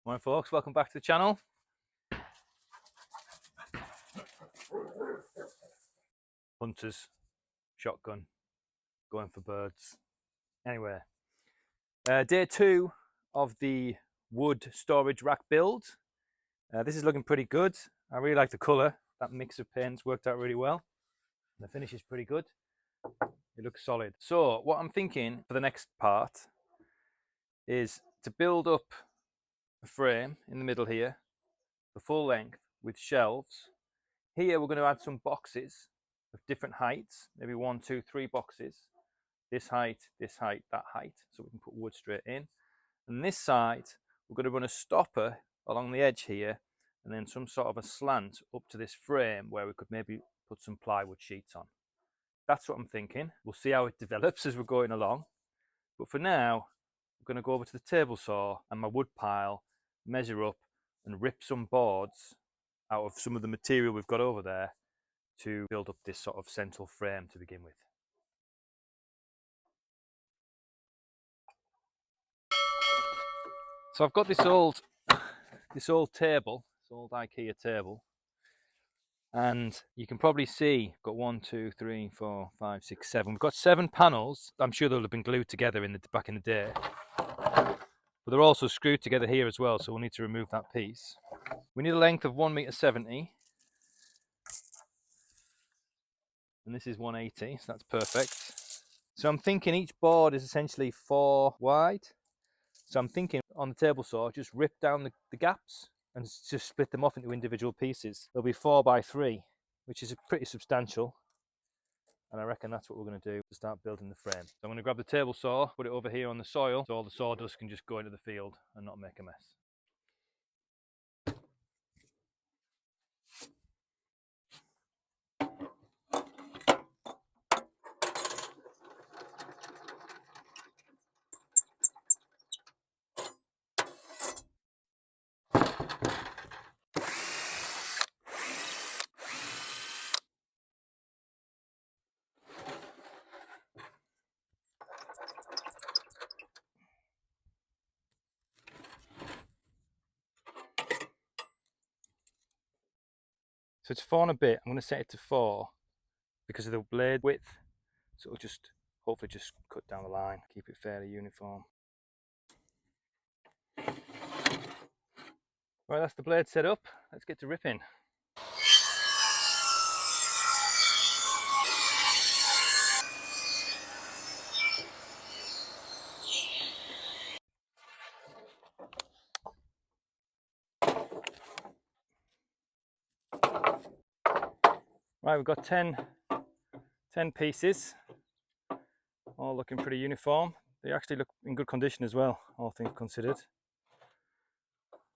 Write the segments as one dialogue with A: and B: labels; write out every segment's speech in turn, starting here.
A: Morning folks, welcome back to the channel. Hunters, shotgun, going for birds. Anyway, day 2 of the wood storage rack build. This is looking pretty good. I really like the colour. That mix of paints worked out really well. The finish is pretty good. It looks solid. So what I'm thinking for the next part is to build up a frame in the middle here, the full length with shelves. Here we're going to add some boxes of different heights, maybe 1, 2, 3 boxes. This height, that height, so we can put wood straight in. And this side, we're going to run a stopper along the edge here, and then some sort of a slant up to this frame where we could maybe put some plywood sheets on. That's what I'm thinking. We'll see how it develops as we're going along. But for now, we're going to go over to the table saw and my wood pile, measure up and rip some boards out of some of the material we've got over there to build up this sort of central frame to begin with. So I've got this old table, this old Ikea table, and you can probably see got 1, 2, 3, 4, 5, 6, 7. We've got 7 panels. I'm sure they'll have been glued together back in the day, but they're also screwed together here as well. So we'll need to remove that piece. We need a length of 1.70 meters, and this is 180, so that's perfect. So I'm thinking each board is essentially 4 wide. So I'm thinking on the table saw, just rip down the gaps and just split them off into individual pieces. They'll be 4 by 3, which is pretty substantial. And I reckon that's what we're going to do to start building the frame. So I'm going to grab the table saw, put it over here on the soil, so all the sawdust can just go into the field and not make a mess. So it's 4 and a bit. I'm going to set it to 4 because of the blade width. So it'll just hopefully just cut down the line, keep it fairly uniform. Right, that's the blade set up. Let's get to ripping. Right, we've got 10 pieces, all looking pretty uniform. They actually look in good condition as well, all things considered.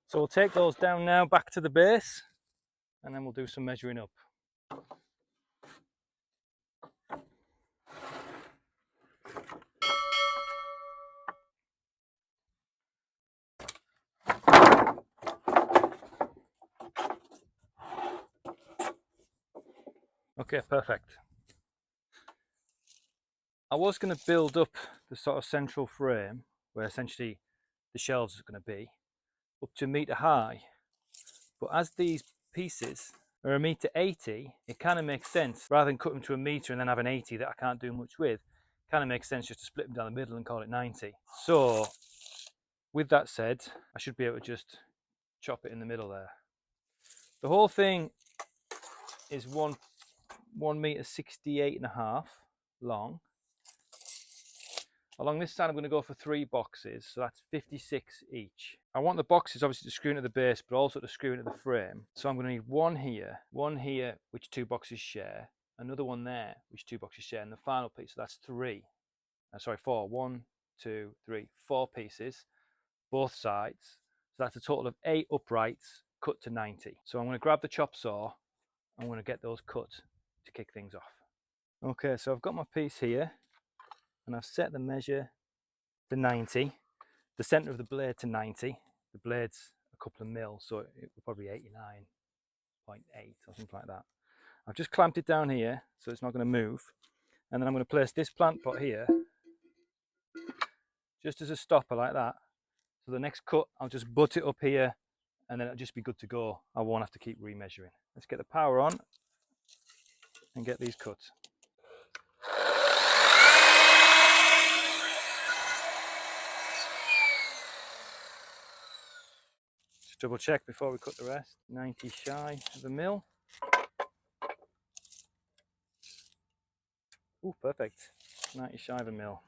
A: So we'll take those down now back to the base, and then we'll do some measuring up. Okay, perfect. I was going to build up the sort of central frame where essentially the shelves are going to be up to 1 meter high, but as these pieces are 1.80 meters, it kind of makes sense, rather than cut them to 1 meter and then have an 80 that I can't do much with, kind of makes sense just to split them down the middle and call it 90. So with that said, I should be able to just chop it in the middle there. The whole thing is 1.68 meters long. Along this side, I'm going to go for 3 boxes, so that's 56 each. I want the boxes obviously to screw into the base, but also to screw into the frame. So I'm going to need one here, which 2 boxes share, another one there, which 2 boxes share, and the final piece, so that's 4. 1, 2, 3, 4 pieces, both sides. So that's a total of 8 uprights cut to 90. So I'm going to grab the chop saw. I'm going to get those cut to kick things off. Okay, so I've got my piece here, and I've set the measure to 90, the center of the blade to 90. The blade's a couple of mil, so it will probably 89.8 or something like that. I've just clamped it down here so it's not going to move, and then I'm going to place this plant pot here just as a stopper like that, So the next cut, I'll just butt it up here and then it'll just be good to go. I won't have to keep remeasuring. Let's get the power on and get these cuts. Just double check before we cut the rest. 90 shy of a mil. Oh, perfect. 90 shy of a mil.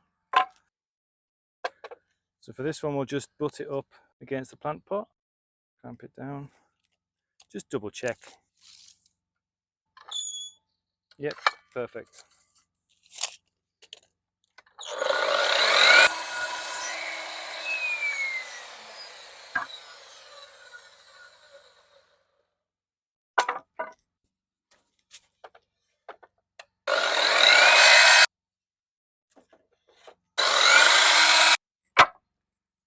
A: So for this one, we'll just butt it up against the plant pot, clamp it down. Just double check. Yep, perfect.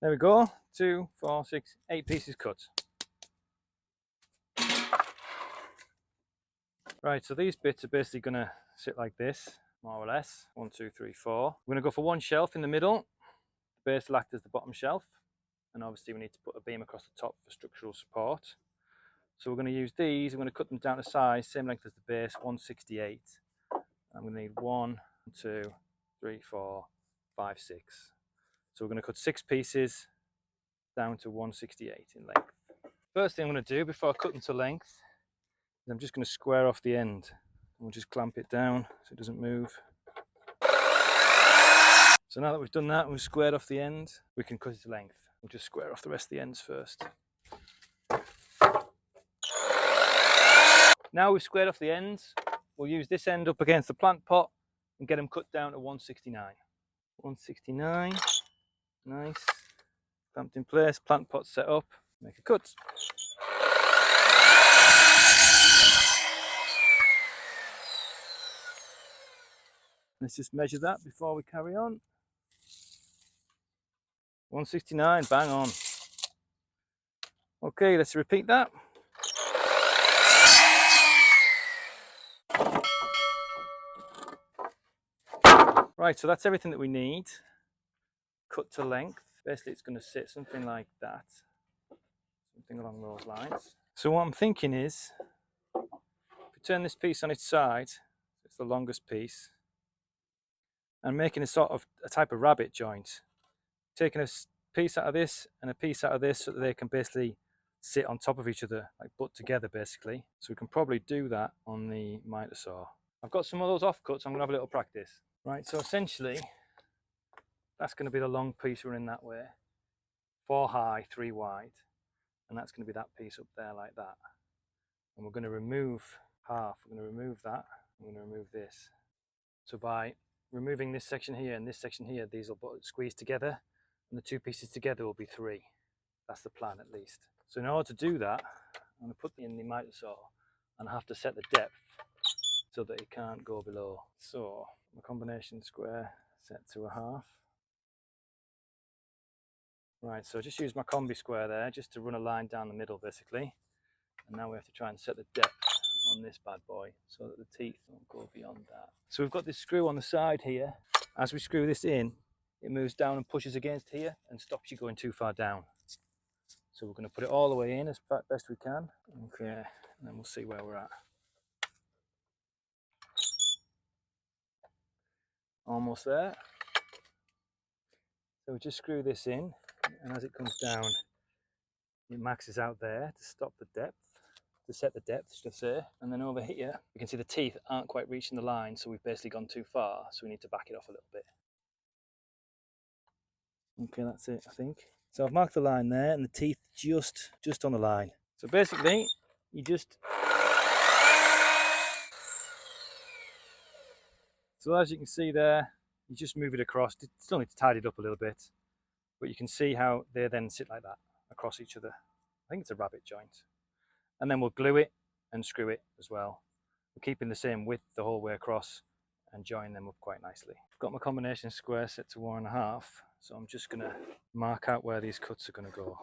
A: There we go. 2, 4, 6, 8 pieces cut. Right, so these bits are basically going to sit like this, more or less. 1, 2, 3, 4. We're going to go for one shelf in the middle. The base will act as the bottom shelf. And obviously we need to put a beam across the top for structural support. So we're going to use these. I'm going to cut them down to size, same length as the base, 168. I'm going to need 1, 2, 3, 4, 5, 6. So we're going to cut 6 pieces down to 168 in length. First thing I'm going to do before I cut them to length is I'm just going to square off the end. We'll just clamp it down so it doesn't move. So now that we've done that, we've squared off the end, we can cut it to length. We'll just square off the rest of the ends first. Now we've squared off the ends, we'll use this end up against the plant pot and get them cut down to 169. 169, nice. Clamped in place, plant pot set up, make a cut. Let's just measure that before we carry on. 169, bang on. Okay, let's repeat that. Right, so that's everything that we need. Cut to length. Basically, it's going to sit something like that. Something along those lines. So what I'm thinking is, if we turn this piece on its side, it's the longest piece, and making a sort of a type of rabbit joint, taking a piece out of this and a piece out of this so that they can basically sit on top of each other, like butt together basically. So we can probably do that on the miter saw. I've got some of those offcuts, I'm going to have a little practice. Right, so essentially, that's going to be the long piece running that way. 4 high, 3 wide. And that's going to be that piece up there like that. And we're going to remove half. We're going to remove that. I'm going to remove this. So by removing this section here and this section here, these will squeeze together. And the 2 pieces together will be 3. That's the plan at least. So in order to do that, I'm going to put it in the miter saw and I have to set the depth so that it can't go below. So my combination square set to 1/2. Right, so just use my combi square there just to run a line down the middle basically. And now we have to try and set the depth on this bad boy so that the teeth don't go beyond that. So we've got this screw on the side here. As we screw this in, it moves down and pushes against here and stops you going too far down. So we're going to put it all the way in as best we can. Okay, and then we'll see where we're at. Almost there. So we just screw this in, and as it comes down, it maxes out there to stop the depth, to set the depth, should I say. And then over here, you can see the teeth aren't quite reaching the line, so we've basically gone too far, so we need to back it off a little bit. Okay, that's it, I think. So I've marked the line there, and the teeth just on the line. So basically, you just... So as you can see there, you just move it across. You still need to tidy it up a little bit, but you can see how they then sit like that across each other. I think it's a rabbit joint. And then we'll glue it and screw it as well. We're keeping the same width the whole way across and join them up quite nicely. I've got my combination square set to 1.5, so I'm just going to mark out where these cuts are going to go.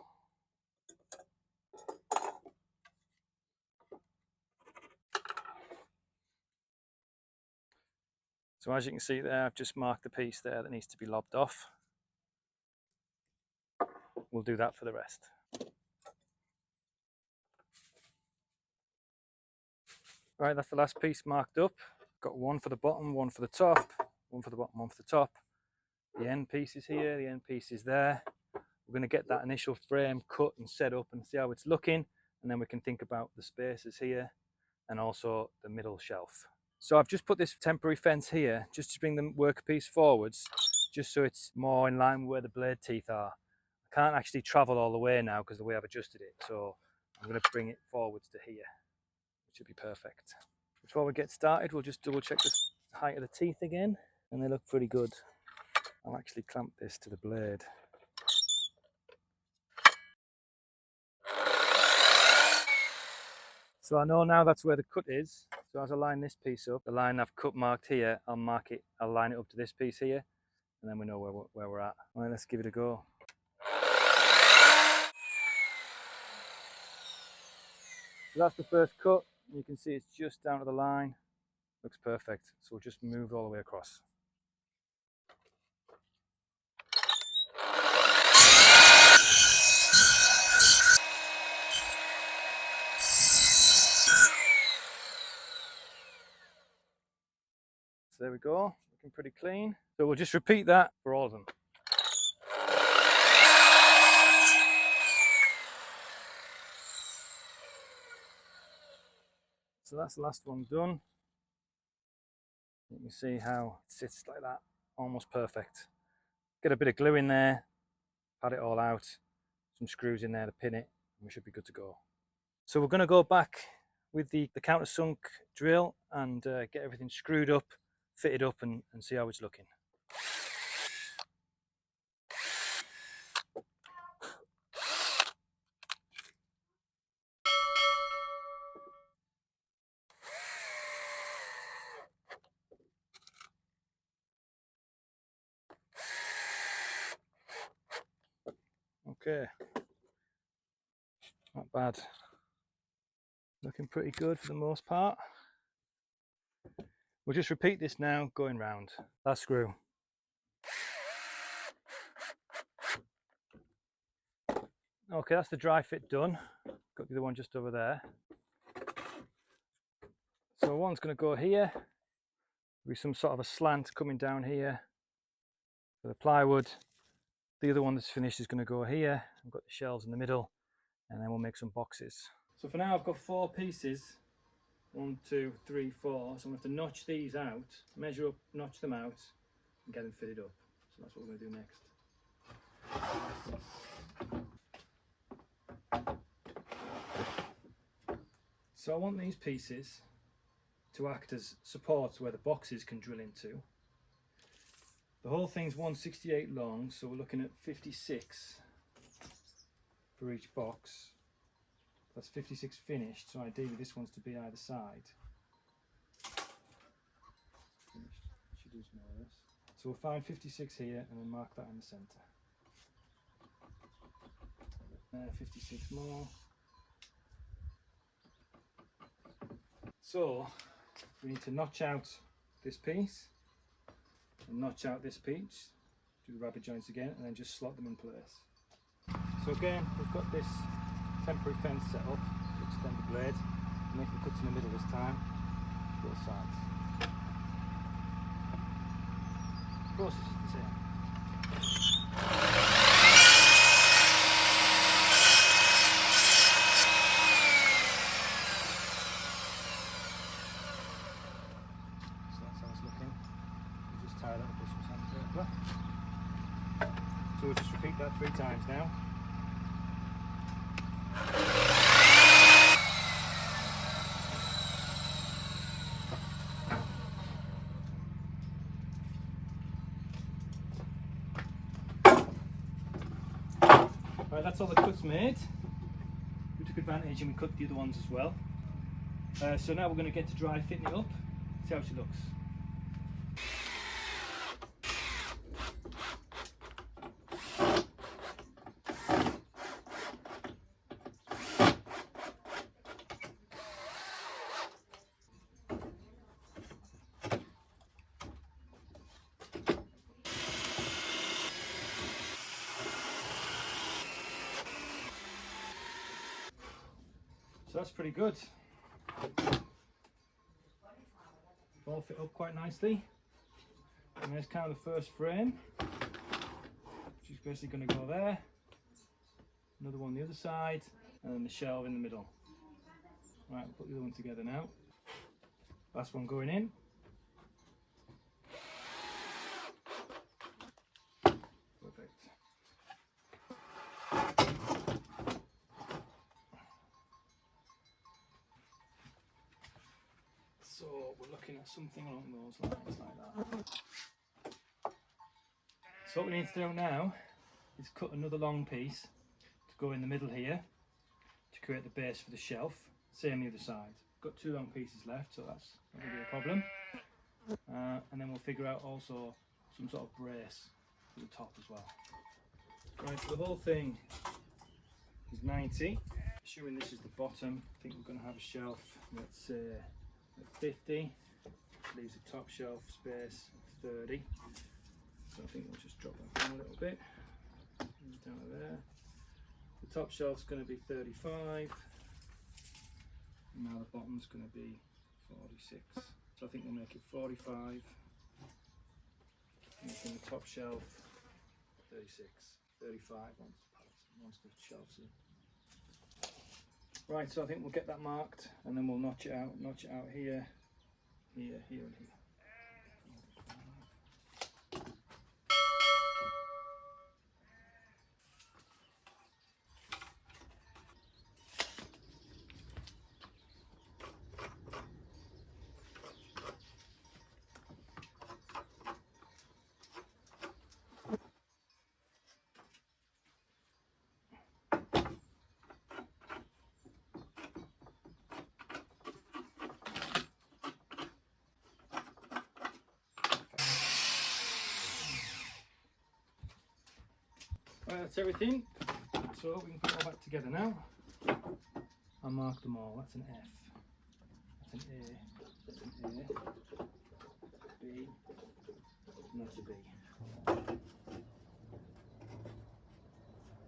A: So as you can see there, I've just marked the piece there that needs to be lobbed off. we'll do that for the rest. Right, that's the last piece marked up. Got one for the bottom, one for the top, one for the bottom, one for the top. The end piece is here, the end piece is there. We're going to get that initial frame cut and set up and see how it's looking, and then we can think about the spaces here and also the middle shelf. So I've just put this temporary fence here just to bring the workpiece forwards, just so it's more in line with where the blade teeth are. I can't actually travel all the way now because of the way I've adjusted it, so I'm going to bring it forwards to here, which should be perfect. Before we get started, we'll just double check the height of the teeth again, and they look pretty good. I'll actually clamp this to the blade. So I know now that's where the cut is. So as I line this piece up, the line I've cut marked here, I'll line it up to this piece here, and then we know where we're at. All right, let's give it a go. So that's the first cut. You can see it's just down to the line. Looks perfect. So we'll just move all the way across. So there we go, looking pretty clean. So we'll just repeat that for all of them. So that's the last one done. You can see how it sits like that, almost perfect. Get a bit of glue in there, pat it all out, some screws in there to pin it, and we should be good to go. So we're going to go back with the countersunk drill and get everything screwed up, fitted up, and see how it's looking. Okay, not bad. Looking pretty good for the most part. We'll just repeat this now, going round. That screw. Okay, that's the dry fit done. Got the other one just over there. So one's going to go here with some sort of a slant coming down here for the plywood. The other one that's finished is going to go here. I've got the shelves in the middle, and then we'll make some boxes. So for now I've got 4 pieces. 1, 2, 3, 4. So I'm going to have to notch these out, measure up, notch them out, and get them fitted up. So that's what we're going to do next. So I want these pieces to act as supports where the boxes can drill into. The whole thing's 168 long, so we're looking at 56 for each box. That's 56 finished, so ideally this one's to be either side. Finished. Should do some more of this. So we'll find 56 here and then mark that in the centre. 56 more. So we need to notch out this piece and notch out this piece, do the rabbit joints again, and then just slot them in place. So again, we've got this temporary fence set up to extend the blade, make the cuts in the middle this time, both sides. The process is the same. Tie that up with some sandpaper. So we'll just repeat that 3 times now. Right, that's all the cuts made. We took advantage and we cut the other ones as well. So now we're going to get to dry fitting it up, see how she looks. So that's pretty good. All fit up quite nicely. And there's kind of the first frame, which is basically going to go there. Another one on the other side, and then the shelf in the middle. Right, we'll put the other one together now. Last one going in. Perfect. So we're looking at something along those lines like that. So what we need to do now is cut another long piece to go in the middle here to create the base for the shelf. Same the other side. Got 2 long pieces left, so that's not going to be a problem. And then we'll figure out also some sort of brace for the top as well. Right, so the whole thing is 90. Assuming this is the bottom, I think we're going to have a shelf, let's say at 50. Leaves the top shelf space at 30. So I think we'll just drop that down a little bit. Down to there. The top shelf's going to be 35. And now the bottom's going to be 46. So I think we'll make it 45. Making the top shelf 36. 35 once the shelf's in. Right, so I think we'll get that marked and then we'll notch it out here, here, here and here. Right, that's everything. So we can put it all back together now. I'll mark them all. That's an F. That's an A. That's an A. B. And that's a B.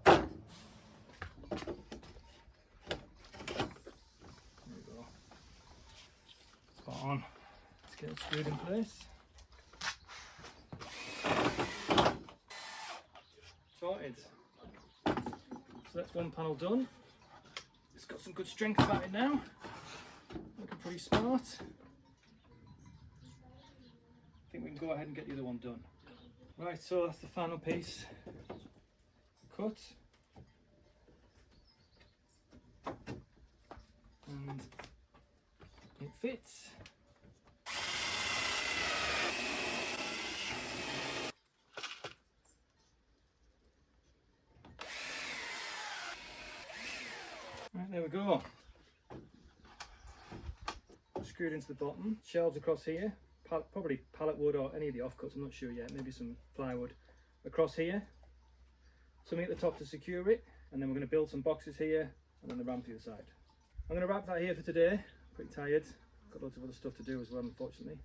A: There we go. Spot on. Let's get it screwed in place. Sorted. So that's one panel done. It's got some good strength about it now. Looking pretty smart. I think we can go ahead and get the other one done. Right, so that's the final piece cut. And it fits. Right, there we go. Screwed into the bottom, shelves across here, probably pallet wood or any of the offcuts, I'm not sure yet, maybe some plywood across here. Something at the top to secure it, and then we're going to build some boxes here and then the ramp to the side. I'm going to wrap that here for today. Pretty tired, got loads of other stuff to do as well, unfortunately.